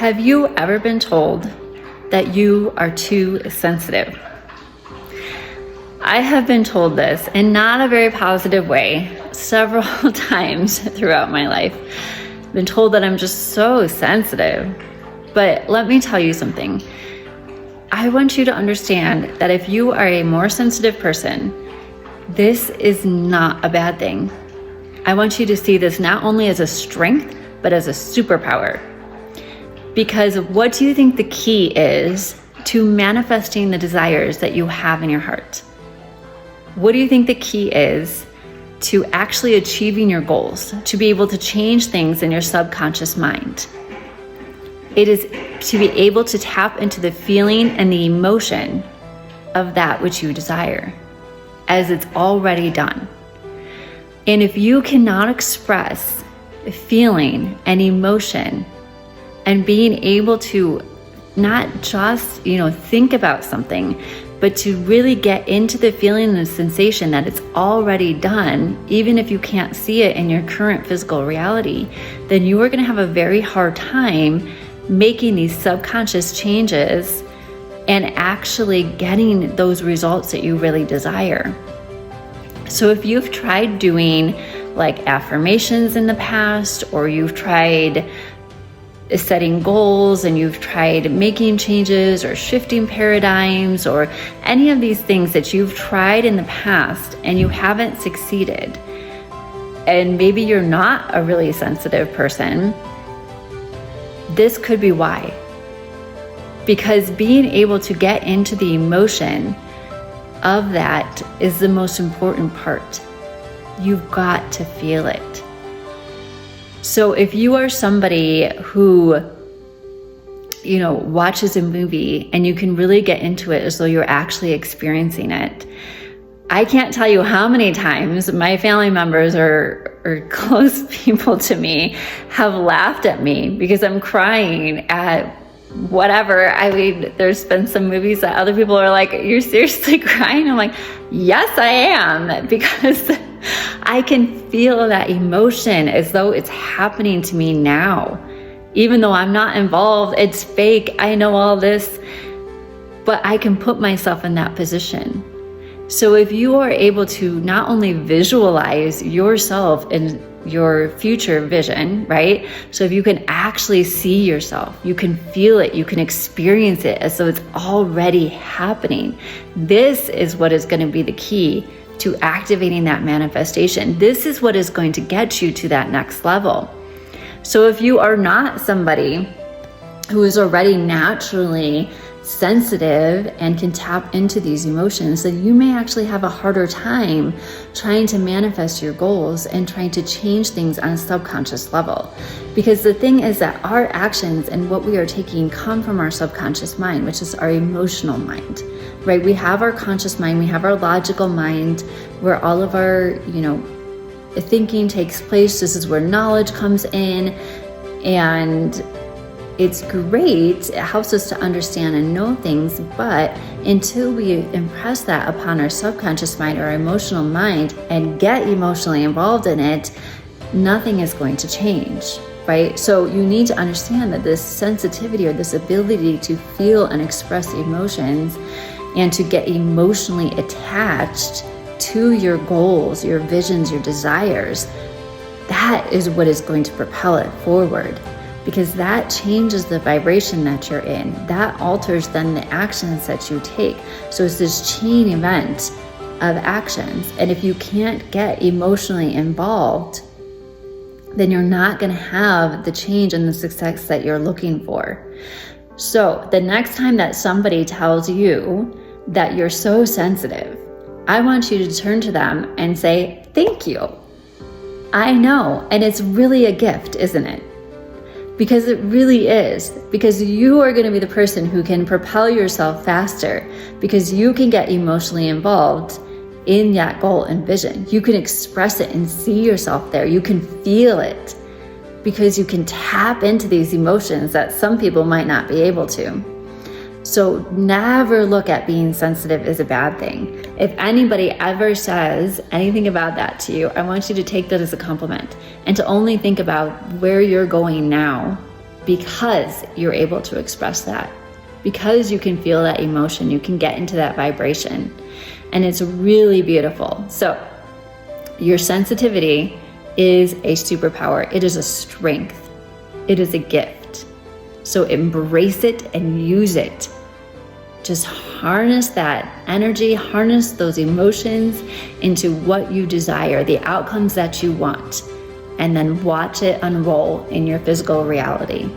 Have you ever been told that you are too sensitive? I have been told this in not a very positive way several times throughout my life. I've been told that I'm just so sensitive. But let me tell you something. I want you to understand that if you are a more sensitive person, this is not a bad thing. I want you to see this not only as a strength, but as a superpower. Because what do you think the key is to manifesting the desires that you have in your heart? What do you think the key is to actually achieving your goals, to be able to change things in your subconscious mind? It is to be able to tap into the feeling and the emotion of that which you desire, as it's already done. And if you cannot express feeling and emotion and being able to not just, think about something, but to really get into the feeling and the sensation that it's already done, even if you can't see it in your current physical reality, then you are going to have a very hard time making these subconscious changes and actually getting those results that you really desire. So if you've tried doing like affirmations in the past, or you've tried setting goals and you've tried making changes or shifting paradigms, or any of these things that you've tried in the past and you haven't succeeded, and maybe you're not a really sensitive person, this could be why. Because being able to get into the emotion of that is the most important part. You've got to feel it. So if you are somebody who, watches a movie and you can really get into it as though you're actually experiencing it, I can't tell you how many times my family members or close people to me have laughed at me because I'm crying at whatever. I mean, there's been some movies that other people are like, "You're seriously crying?" I'm like, "Yes, I am," because I can feel that emotion as though it's happening to me now. Even though I'm not involved, it's fake, I know all this, but I can put myself in that position. So if you are able to not only visualize yourself in your future vision, right? So if you can actually see yourself, you can feel it, you can experience it as though it's already happening. This is what is going to be the key to activating that manifestation. This is what is going to get you to that next level. So if you are not somebody who is already naturally sensitive and can tap into these emotions, then you may actually have a harder time trying to manifest your goals and trying to change things on a subconscious level. Because the thing is that our actions and what we are taking come from our subconscious mind, which is our emotional mind, right? We have our conscious mind, we have our logical mind, where all of our, thinking takes place. This is where knowledge comes in, and it's great. It helps us to understand and know things, but until we impress that upon our subconscious mind or our emotional mind and get emotionally involved in it, nothing is going to change, right? So you need to understand that this sensitivity, or this ability to feel and express emotions and to get emotionally attached to your goals, your visions, your desires, that is what is going to propel it forward. Because that changes the vibration that you're in. That alters then the actions that you take. So it's this chain event of actions. And if you can't get emotionally involved, then you're not going to have the change and the success that you're looking for. So the next time that somebody tells you that you're so sensitive, I want you to turn to them and say, "Thank you. I know." And it's really a gift, isn't it? Because it really is. Because you are going to be the person who can propel yourself faster, because you can get emotionally involved in that goal and vision. You can express it and see yourself there. You can feel it, because you can tap into these emotions that some people might not be able to. So never look at being sensitive as a bad thing. If anybody ever says anything about that to you, I want you to take that as a compliment and to only think about where you're going now because you're able to express that, because you can feel that emotion, you can get into that vibration. And it's really beautiful. So your sensitivity is a superpower. It is a strength. It is a gift. So embrace it and use it. Just harness that energy, harness those emotions into what you desire, the outcomes that you want, and then watch it unroll in your physical reality.